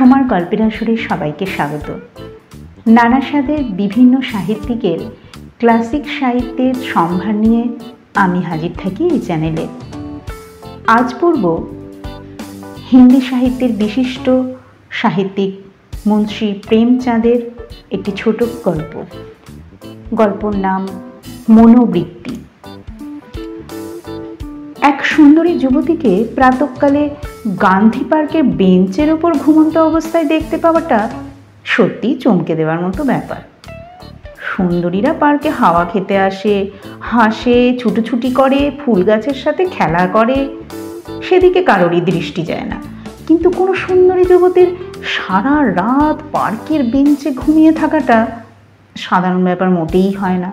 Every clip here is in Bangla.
সোমার গল্পের আসরে সবাইকে স্বাগত। নানা স্বাদের বিভিন্ন সাহিত্যিকের ক্লাসিক সাহিত্যের সম্ভার নিয়ে আমি হাজির থাকি এই চ্যানেলে। আজ পড়ব হিন্দি সাহিত্যের বিশিষ্ট সাহিত্যিক মুন্সি প্রেমচাঁদের একটি ছোট গল্প। গল্পর নাম মনোবৃত্তি। এক সুন্দরী যুবতীকে প্রাতঃকালে গান্ধী পার্কের বেঞ্চের ওপর ঘুমন্ত অবস্থায় দেখতে পাওয়াটা সত্যি চমকে দেওয়ার মতো ব্যাপার। সুন্দরীরা পার্কে হাওয়া খেতে আসে, হাসে, ছুটোছুটি করে, ফুল গাছের সাথে খেলা করে, সেদিকে কারোরই দৃষ্টি যায় না। কিন্তু কোনো সুন্দরী যুবতীর সারা রাত পার্কের বেঞ্চে ঘুমিয়ে থাকাটা সাধারণ ব্যাপার মোটেই হয় না।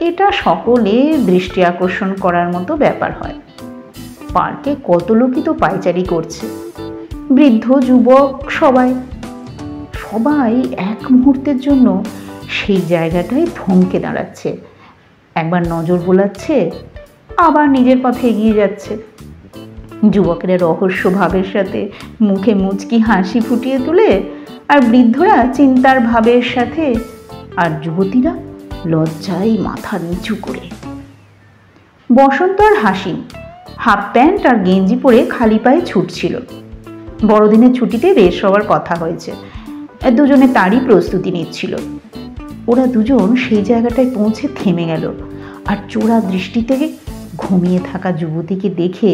এটা সকলের দৃষ্টি আকর্ষণ করার মতো ব্যাপার হয়। পার্কে কত লোকই তো পায়চারি করছে, বৃদ্ধ যুবক সবাই এক মুহূর্তের জন্য সেই জায়গাটায় থমকে দাঁড়াচ্ছে, একবার নজর বোলাচ্ছে, আবার নিজের পথে এগিয়ে যাচ্ছে। যুবকেরা রহস্য ভাবের সাথে মুখে মুচকি হাসি ফুটিয়ে তুলে, আর বৃদ্ধরা চিন্তার ভাবের সাথে, আর যুবতীরা লজ্জায় মাথা নিচু করে। বসন্ত আর হাসি হাফ প্যান্ট আর গেঞ্জি পরে খালি পায়ে ছুটছিল। বড়দিনের ছুটিতে রেস হওয়ার কথা হয়েছে, দুজনে তারই প্রস্তুতি নিচ্ছিল। ওরা দুজন সেই জায়গাটায় পৌঁছে থেমে গেল, আর চোরা দৃষ্টি থেকে ঘুমিয়ে থাকা যুবতীকে দেখে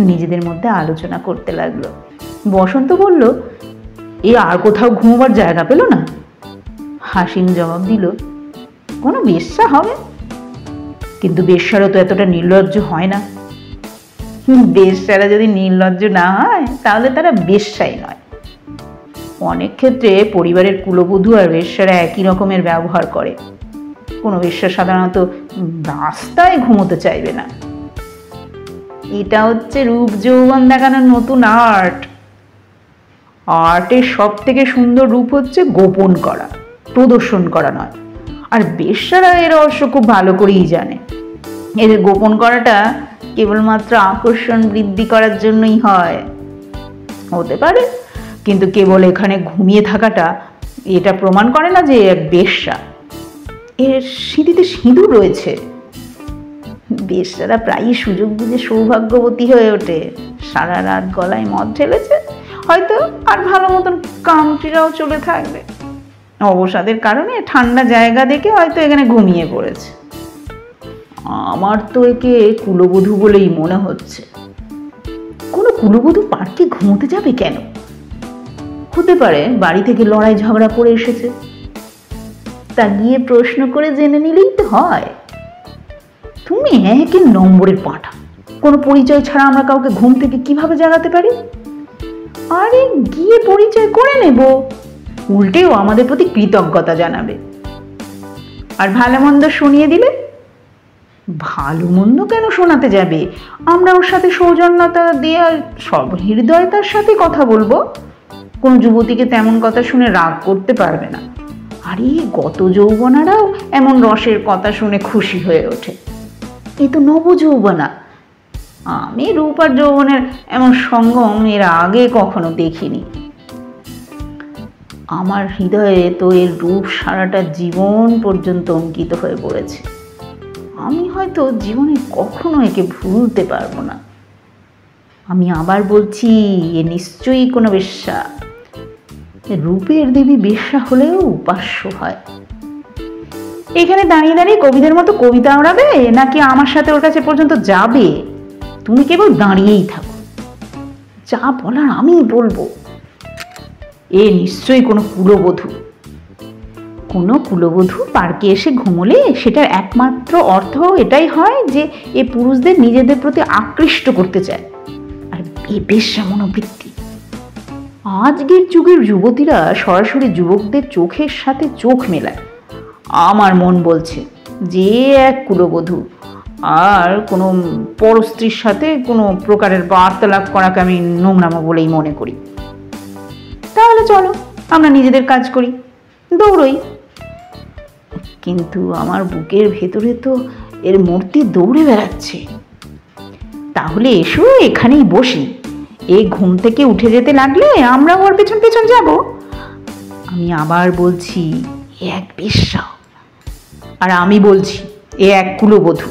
নিজেদের মধ্যে আলোচনা করতে লাগলো। বসন্ত বলল, এ আর কোথাও ঘুমোবার জায়গা পেল না? হাসিন জবাব দিল, কোনো বেশ্যা হবে, কিন্তু বেশ্যারও তো এতটা নির্লজ্জ হয় না। বেশ্যারা যদি নির্লজ্জ না হয় তাহলে তারা বেশ্যাই নয়। অনেক ক্ষেত্রে পরিবারের কুলবধূ আর বেশ্যারা একই রকমের ব্যবহার করে। কোনো বেশ্যা সাধারণত রাস্তায় ঘুমোতে চাইবে না। এটা হচ্ছে রূপ যৌবন দেখানোর নতুন আর্ট। আর্টের সব থেকে সুন্দর রূপ হচ্ছে গোপন করা, প্রদর্শন করা নয়। আর বেশ্যারা এর রহস্য খুব ভালো করেই জানে। এদের গোপন করাটা কেবলমাত্র আকর্ষণ বৃদ্ধি করার জন্যই হয়। হতে পারে, কিন্তু কেবল এখানে ঘুমিয়ে থাকাটা এটা প্রমাণ করে না যে এক বেশ্যা। এর সিঁড়িতে সিঁদুর রয়েছে। বেশ্যারা প্রায়ই সুযোগ বুঝে সৌভাগ্যবতী হয়ে ওঠে। সারা রাত গলায় মদ ঢেলেছে, হয়তো আর ভালো মতন কামটিরাও চলে থাকবে। অবসাদের কারণে ঠান্ডা জায়গা দেখে হয়তো এখানে ঘুমিয়ে পড়েছে। আমার তো একে কুলবধূ বলেই মনে হচ্ছে। কোনো কুলবধূ পার্কে ঘুমোতে যাবে কেন? হতে পারে বাড়ি থেকে লড়াই ঝগড়া করে এসেছে, তা গিয়ে প্রশ্ন করে জেনে নিলেই তো হয়। তুমি একে নম্বরের পাঁঠা। কোনো পরিচয় ছাড়া আমরা কাউকে ঘুম থেকে কিভাবে জাগাতে পারি? আরে গিয়ে পরিচয় করে নেব, উল্টেও আমাদের প্রতি কৃতজ্ঞতা জানাবে। আর ভালো মন্দ শুনিয়ে দিলে। ভালো মন্দ কেন শোনাতে যাবে? আমরা ওর সাথে সৌজন্যতা দিয়ে সব হৃদয়তার সাথে কথা বলবো। কোনো যুবতীকে তেমন কথা শুনে রাগ করতে পারবে না। আরে গত যৌবনারাও এমন রসের কথা শুনে খুশি হয়ে ওঠে। এ তো নবযৌবনা। আমি রূপ আর যৌবনের এমন সঙ্গম এর আগে কখনো দেখিনি। আমার হৃদয়ে তো এর রূপ সারাটা জীবন পর্যন্ত অঙ্কিত হয়ে পড়েছে। আমি হয়তো জীবনে কখনো একে ভুলতে পারবো না। আমি আবার বলছি, এ নিশ্চয়ই কোনো বেশ্যা। রূপের দেবী বেশ্যা হলেও উপাস্য হয়। এখানে দাঁড়িয়ে দাঁড়িয়ে কবিদের মতো কবিতা ওড়াবে, নাকি আমার সাথে ওর কাছে পর্যন্ত যাবে? তুমি কেবল দাঁড়িয়েই থাকো, যা বলার আমি বলবো। এ নিশ্চয়ই কোনো কুলবধূ। কোনো কুলবধূ পার্কে এসে ঘুমোলে সেটার একমাত্র অর্থ এটাই হয় যে এ পুরুষদের নিজেদের প্রতি আকৃষ্ট করতে চায়। আর এ বেশ্যা মনোবৃত্তি। আজকের যুগের যুবতীরা সরাসরি যুবকদের চোখের সাথে চোখ মেলায়। আমার মন বলছে যে এক কুলবধূ আর কোনো পরস্ত্রীর সাথে কোনো প্রকারের বার্তালাপ করাকে আমি নোংরামো বলেই মনে করি। তাহলে চলো আমরা নিজেদের কাজ করি, দৌড়ই। কিন্তু আমার বুকের ভেতরে তো এর মূর্তি দৌড়ে বেড়াচ্ছে। তাহলে এসো এখানেই বসি, এই ঘুম থেকে উঠে যেতে লাগলে আমরাও ওর পেছন পেছন যাব। আমি আবার বলছি এ এক বেশ্যা, আর আমি বলছি এ এক কুলবধূ।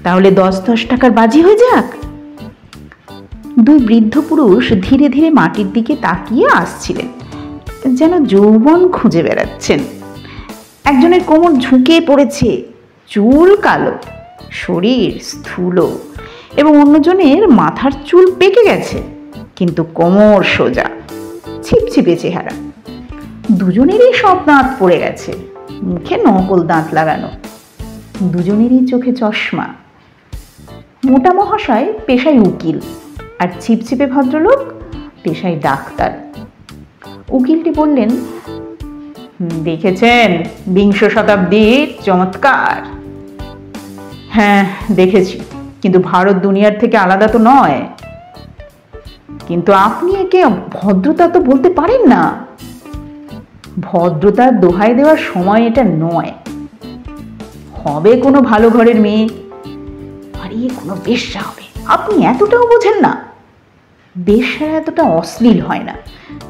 তাহলে 10-10 টাকার বাজি হয়ে যাক। দুই বৃদ্ধ পুরুষ ধীরে ধীরে মাটির দিকে তাকিয়ে আসছিলেন, যেন যৌবন খুঁজে বেড়াচ্ছেন। একজনের কোমর ঝুঁকে পড়েছে, চুল কালো, শরীর স্থূল, এবং অন্যজনের মাথার চুল পেকে গেছে, কিন্তু কোমর সোজা, ছিপছিপে চেহারা। দুজনেরই সব দাঁত পড়ে গেছে, মুখে নকল দাঁত লাগানো, দুজনেরই চোখে চশমা। মোটা মহাশয় পেশায় উকিল, আর ছিপছিপে ভদ্রলোক পেশায় ডাক্তার। উকিলটি বললেন, দেখেছেন 20 শতাব্দীর চমৎকার? হ্যাঁ দেখেছি, কিন্তু ভারত দুনিয়ার থেকে আলাদা তো নয়। কিন্তু আপনি একে ভদ্রতা তো বলতে পারেন না। ভদ্রতার দোহাই দেওয়ার সময় এটা নয়। হবে কোনো ভালো ঘরের মেয়ে, আর ইয়ে কোনো বেশ্যা হবে। আপনি এতটাও বোঝেন না? বেশ্যা এতটা অশ্লীল হয় না,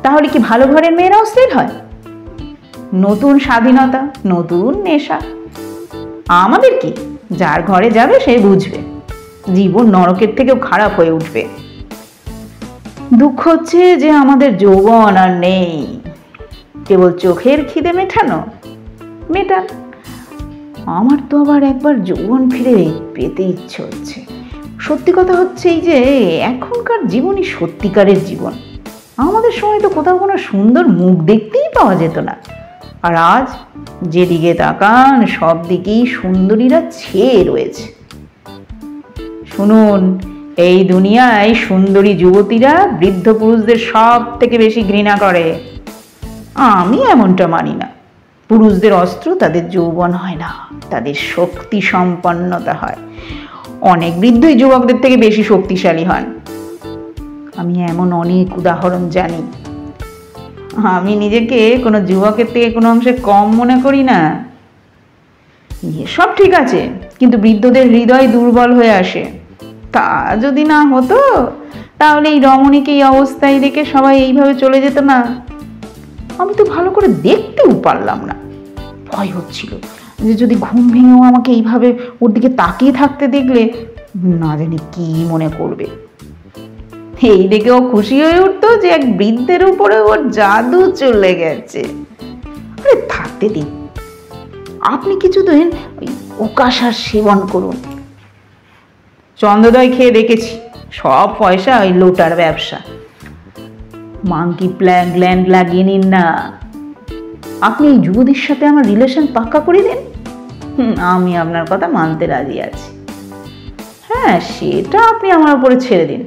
তাহলে কি ভালো ঘরের মেয়েরা অশ্লীল হয়? নতুন স্বাধীনতা, নতুন নেশা। আমাদের কি, যার ঘরে যাবে সে বুঝবে, জীবন নরকের থেকেও খারাপ হয়ে উঠবে। দুঃখ হচ্ছে যে আমাদের যৌবন আর নেই। কেবল চোখের খিদে মেটানো, মেটান। আমার তো আবার একবার যৌবন ফিরে পেতে ইচ্ছে হচ্ছে। সত্যি কথা হচ্ছে এই যে এখনকার জীবনই সত্যিকারের জীবন। আমাদের সময় তো কোথাও কোনো সুন্দর মুখ দেখতেই পাওয়া যেত না, আর আজ যেদিকে তাকান সব দিকেই সুন্দরীরা ছেয়ে রয়েছে। শুনুন, এই দুনিয়ায় সুন্দরী যুবতীরা বৃদ্ধ পুরুষদের সব থেকে বেশি ঘৃণা করে। আমি এমনটা মানি না। পুরুষদের অস্ত্র তাদের যৌবন হয় না, তাদের শক্তি সম্পন্নতা হয়। অনেক বৃদ্ধই যুবকদের থেকে বেশি শক্তিশালী হন। আমি এমন অনেক উদাহরণ জানি। আমি নিজেকে কোনো যুবকের থেকে কোনো অংশে কম মনে করি না। সব ঠিক আছে, কিন্তু বৃদ্ধদের হৃদয় দুর্বল হয়ে আসে। তা যদি না হতো তাহলে এই রমণীকে এই অবস্থায় দেখে সবাই এইভাবে চলে যেত না। আমি তো ভালো করে দেখতেও পারলাম না। ভয় হচ্ছিল যে যদি ঘুম ভেঙেও আমাকে এইভাবে ওর দিকে তাকিয়ে থাকতে দেখলে না জানি কি মনে করবে। এই দেখেও খুশি হয়ে উঠতো যে এক বৃদ্ধের উপরে ওর জাদু চলে গেছে। আরে থাকতে দিন, আপনি কিছুদিন ওই ওকাসার সেবন করুন। চন্দ্রদয় খেয়ে দেখেছি, সব পয়সা ওই লোটার ব্যবসা। মাংকি গ্ল্যান্ড লাগিয়ে নিন না। আপনি এই যুবতীর সাথে আমার রিলেশন পাক্কা করে দিন, আমি আপনার কথা মানতে রাজি আছি। হ্যাঁ, সেটা আপনি আমার উপরে ছেড়ে দিন,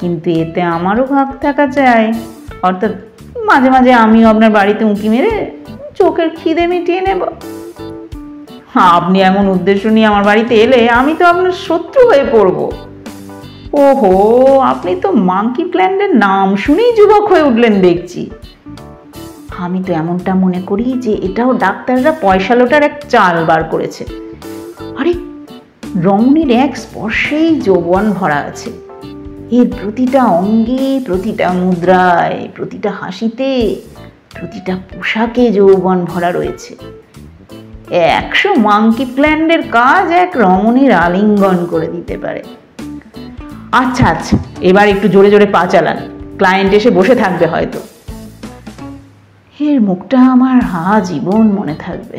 কিন্তু এতে আমারও ভাগ থাকা চাই। অর্থাৎ মাঝে মাঝে আমিও আপনার বাড়িতে উঁকি মেরে চোখের খিদে মিটিয়ে নেব। আপনি এমন উদ্দেশ্য নিয়ে আমার বাড়িতে এলে আমি তো আপনার শত্রু হয়ে পড়ব। ওহো, আপনি তো মাংকি প্ল্যান্ডের নাম শুনেই যুবক হয়ে উঠলেন দেখছি। আমি তো এমনটা মনে করি যে এটাও ডাক্তাররা পয়সা লোটার এক চাল বার করেছে। আরে রমণীর এক স্পর্শেই যৌবন ভরা আছে। এর প্রতিটা অঙ্গে, প্রতিটা মুদ্রায়, প্রতিটা হাসিতে, প্রতিটা পোশাকে যৌবন ভরা রয়েছে। 100 মাংকি প্ল্যান্ডের কাজ এক রমণীর আলিঙ্গন করে দিতে পারে। আচ্ছা আচ্ছা, এবার একটু জোরে জোরে পা চালান, ক্লায়েন্ট এসে বসে থাকবে হয়তো। এর মুখটা আমার জীবন মনে থাকবে।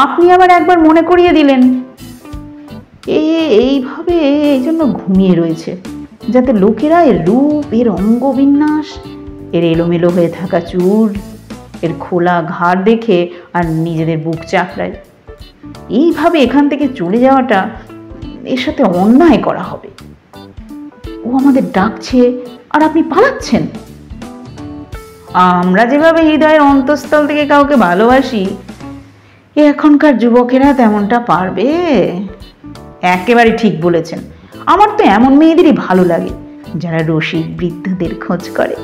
আপনি আবার একবার মনে করিয়ে দিলেন। এইভাবে এই জন্য ঘুমিয়ে রয়েছে, যাতে লোকেরা এর রূপ, এর অঙ্গবিন্যাস, এর এলোমেলো হয়ে থাকা চুল, এর খোলা ঘাড় দেখে আর নিজেদের বুক চাপড়ায়। এইভাবে এখান থেকে চলে যাওয়াটা এর সাথে অন্যায় করা হবে। ও আমাদের ডাকছে আর আপনি পালাচ্ছেন। আমরা যেভাবে হৃদয়ের অন্তঃস্থল থেকে কাউকে ভালোবাসি, এখনকার যুবকেরা তেমনটা পারবে? একেবারে ঠিক বলেছেন। আমার তো এমন মেয়েদেরই ভালো লাগে যারা রসিক বৃদ্ধদের খোঁজ করে।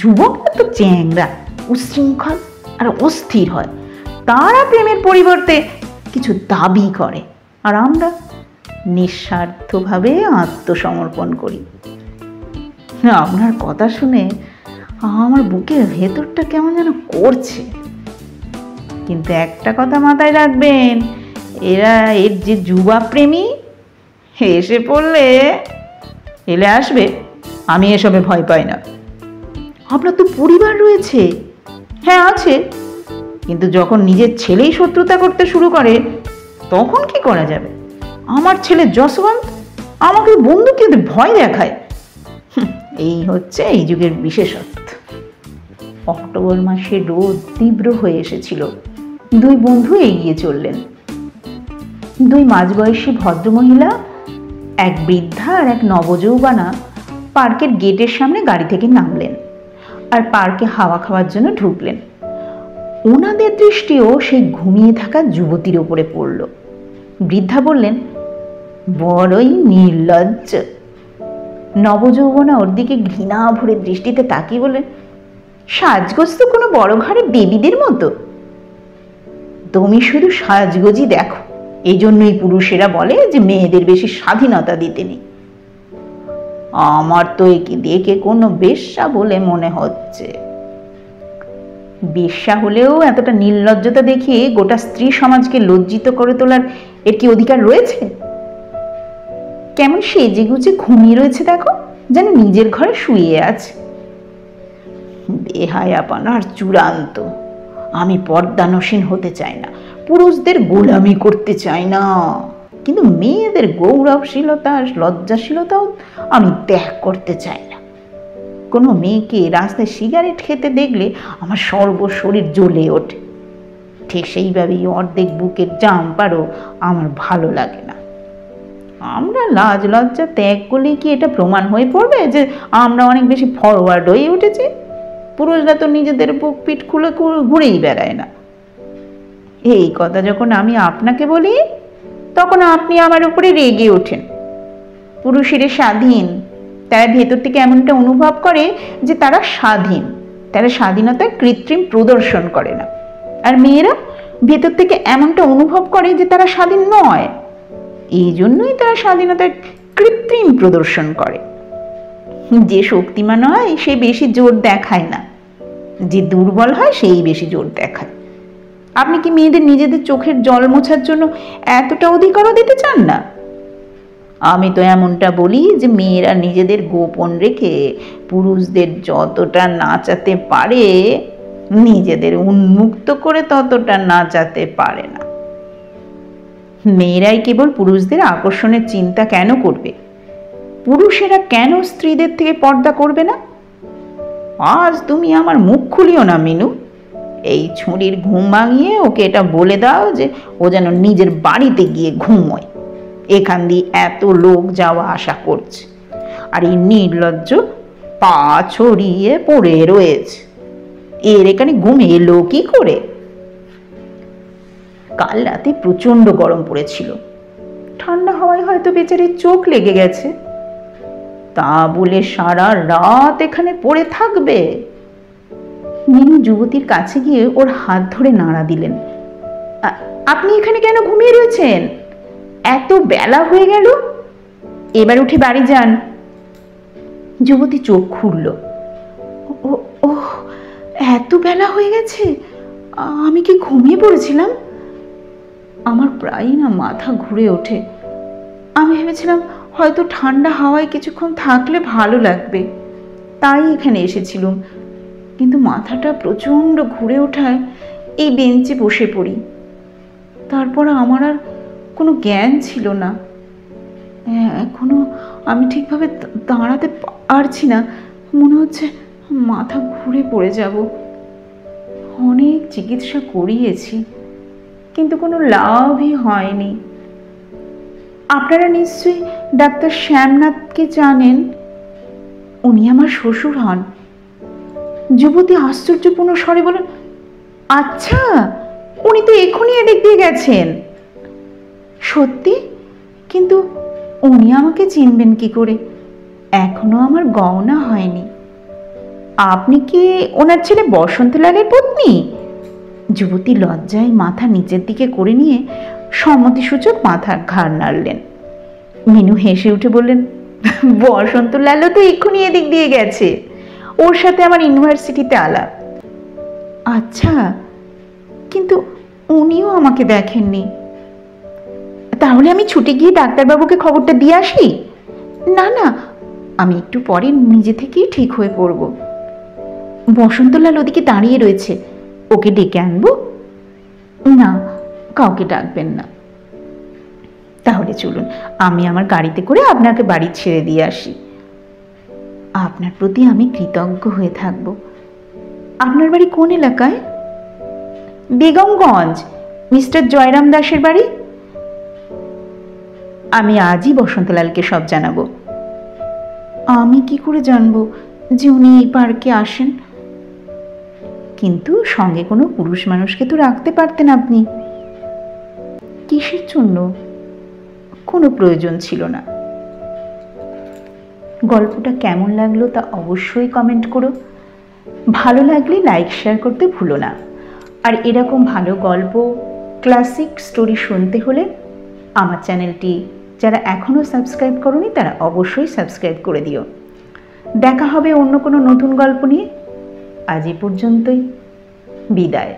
যুবকরা তো চ্যাংরা, উচ্ছৃঙ্খল আর অস্থির হয়। তারা প্রেমের পরিবর্তে কিছু দাবি করে, আর আমরা নিঃস্বার্থভাবে আত্মসমর্পণ করি। আপনার কথা শুনে আমার বুকের ভেতরটা কেমন যেন করছে। কিন্তু একটা কথা মাথায় রাখবেন, এর যে যুবা প্রেমী এসে পড়লে এলে আসবে, আমি এসবে ভয় পাই না। আপনার তো পরিবার রয়েছে। হ্যাঁ আছে, কিন্তু যখন নিজের ছেলেই শত্রুতা করতে শুরু করে তখন কি করা যাবে? আমার ছেলে যশবন্ত আমাকে বন্দুকে ভয় দেখায়। এই হচ্ছে এই যুগের বিশেষত্ব। অক্টোবর মাসে রোদ তীব্র হয়ে এসেছিল। দুই বন্ধু এগিয়ে চললেন। দুই মাঝবয়সী ভদ্রমহিলা, এক বৃদ্ধা আর এক নবযৌবনা, পার্কের গেটের সামনে গাড়ি থেকে নামলেন আর পার্কে হাওয়া খাওয়ার জন্য ঢুকলেন। ওনাদের দৃষ্টিও সেই ঘুমিয়ে থাকা যুবতীর ওপরে পড়ল। বৃদ্ধা বললেন, বড়ই নির্লজ্জ। নবযৌবনা ওর দিকে ঘৃণা ভরে দৃষ্টিতে তাকিয়ে বললেন, সাজগোজ তো কোনো বড় ঘরের দেবীদের মতো। তুমি শুধু সাজগোজই দেখো, এই জন্যই পুরুষেরা বলে যে মেয়েদের বেশি স্বাধীনতা দিতে নেই। আমার তো একে দেখে কোনো বেশ্যা বলে মনে হচ্ছে। বেশ্যা হলেও এতটা নির্লজ্জতা দেখিয়ে গোটা স্ত্রী সমাজকে লজ্জিত করে তোলার এর কি অধিকার রয়েছে? কেমন সেজে গুজে ঘুমিয়ে রয়েছে দেখো, যেন নিজের ঘরে শুয়ে আছে। বেহায়াপনার চূড়ান্ত। আমি পর্দানসীন হতে চাই না, পুরুষদের গোলামি করতে চাই না, কিন্তু মেয়েদের গৌরবশীলতা লজ্জাশীলতাও আমি ত্যাগ করতে চাই না। কোনো মেয়েকে রাস্তায় সিগারেট খেতে দেখলে আমার সর্বশরীর জ্বলে ওঠে। ঠিক সেইভাবেই অর্ধেক বুকের জাম্পারও আমার ভালো লাগে না। আমরা লাজ লজ্জা ত্যাগ করলে কি এটা প্রমাণ হয়ে পড়বে যে আমরা অনেক বেশি ফরওয়ার্ড হয়ে উঠেছি? পুরুষরা তো নিজেদের বুক পিঠ খুলে ঘুরেই বেড়ায় না। এই কথা যখন আমি আপনাকে বলি তখন আপনি আমার উপরে রেগে ওঠেন। পুরুষেরা স্বাধীন, তারা ভেতর থেকে এমনটা অনুভব করে যে তারা স্বাধীন, তারা স্বাধীনতার কৃত্রিম প্রদর্শন করে না। আর মেয়েরা ভেতর থেকে এমনটা অনুভব করে যে তারা স্বাধীন নয়, এই জন্যই তারা স্বাধীনতার কৃত্রিম প্রদর্শন করে। যে শক্তিমান হয় সে বেশি জোর দেখায় না, যে দুর্বল হয় সেই বেশি জোর দেখায়। আপনি কি মেয়েদের নিজেদের চোখের জল মোছার জন্য এতটা অধিকারও দিতে চান না? আমি তো এমনটা বলি যে মেয়েরা নিজেদের গোপন রেখে পুরুষদের যতটা নাচাতে পারে, নিজেদের উন্মুক্ত করে ততটা নাচাতে পারে না। মেয়েরাই কেবল পুরুষদের আকর্ষণের চিন্তা কেন করবে? পুরুষেরা কেন স্ত্রীদের থেকে পর্দা করবে না? আজ তুমি আমার মুখ খুলিও না মিনু। এই ছুরির ঘুম ভাঙিয়ে ওকে এটা বলে দাও যে ও যেন নিজের বাড়িতে গিয়ে ঘুমোয়। এখান দিয়ে এত লোক যাওয়া আসা করছে, আর এই নির্লজ্জ পা ছড়িয়ে পড়ে রয়েছে। এর এখানে ঘুম এলো কি করে? কাল রাতে প্রচন্ড গরম পড়েছিল। ঠান্ডা হাওয়ায় হয়তো বেচারির চোখ লেগে গেছে। তা বলে সারা রাত এখানে পড়ে থাকবে? মিনু যুবতীর কাছে গিয়ে ওর হাত ধরে নাড়া দিলেন। আপনি এখানে কেন ঘুমিয়ে রয়েছেন? এত বেলা হয়ে গেল, এবার উঠে বাড়ি যান। যুবতী চোখ খুলল। ও, এত বেলা হয়ে গেছে, আমি কি ঘুমিয়ে পড়েছিলাম? আমার প্রায়ই না মাথা ঘুরে ওঠে। আমি ভেবেছিলাম হয়তো ঠান্ডা হাওয়ায় কিছুক্ষণ থাকলে ভালো লাগবে, তাই এখানে এসেছিলাম। কিন্তু মাথাটা প্রচণ্ড ঘুরে ওঠায় এই বেঞ্চে বসে পড়ি। তারপর আমার আর কোনো জ্ঞান ছিল না। এখনো আমি ঠিকভাবে দাঁড়াতে পারছি না, মনে হচ্ছে মাথা ঘুরে পড়ে যাব। অনেক চিকিৎসা করিয়েছি, কিন্তু কোনো লাভই হয়নি। আপনারা নিশ্চয়ই ডাক্তার শ্যামনাথকে জানেন, উনি আমার শ্বশুর হন। যুবতী আশ্চর্যপূর্ণ স্বরে বলেন, আচ্ছা, উনি তো এখনই এদিক দিয়ে গেছেন। সত্যি? কিন্তু উনি আমাকে চিনবেন কি করে? এখনো আমার গহনা হয়নি। আপনি কি ওনার ছেলে বসন্তলালের পত্নী? যুবতী লজ্জায় মাথা নিচের দিকে করে নিয়ে সম্মতিসূচক মাথার ঘাড় নাড়লেন। মিনু হেসে উঠে বললেন, বসন্তলালও তো এক্ষুনি এদিক দিয়ে গেছে, ওর সাথে আমার ইউনিভার্সিটিতে আলাপ। আচ্ছা, কিন্তু উনিও আমাকে দেখেননি। তাহলে আমি ছুটে গিয়ে ডাক্তারবাবুকে খবরটা দিয়ে আসি? না না, আমি একটু পরে নিজে থেকেই ঠিক হয়ে পড়ব। বসন্তলাল ওদিকে দাঁড়িয়ে রয়েছে, ওকে ডেকে আনবো? না, কাউকে ডাকবেন না। তাহলে চলুন, আমি আমার গাড়িতে করে আপনাকে বাড়ি ছেড়ে দিয়ে আসি। আপনার প্রতি আমি কৃতজ্ঞ হয়ে থাকব। আপনার বাড়ি কোন এলাকায়? বেগমগঞ্জ, মিস্টার জয়রাম দাসের বাড়ি। আমি আজই বসন্তলালকে সব জানাবো। আমি কি করে জানবো যে উনি এই পার্কে আসেন? কিন্তু সঙ্গে কোনো পুরুষ মানুষকে তো রাখতে পারতেন আপনি। কিসের জন্য? কোনো প্রয়োজন ছিল না। গল্পটা কেমন লাগলো তা অবশ্যই কমেন্ট করো। ভালো লাগলে লাইক শেয়ার করতে ভুলো না। আর এরকম ভালো গল্প, ক্লাসিক স্টোরি শুনতে হলে আমার চ্যানেলটি যারা এখনও সাবস্ক্রাইব করোনি তারা অবশ্যই সাবস্ক্রাইব করে দিও। দেখা হবে অন্য কোনো নতুন গল্প নিয়ে। আজ এই পর্যন্তই, বিদায়।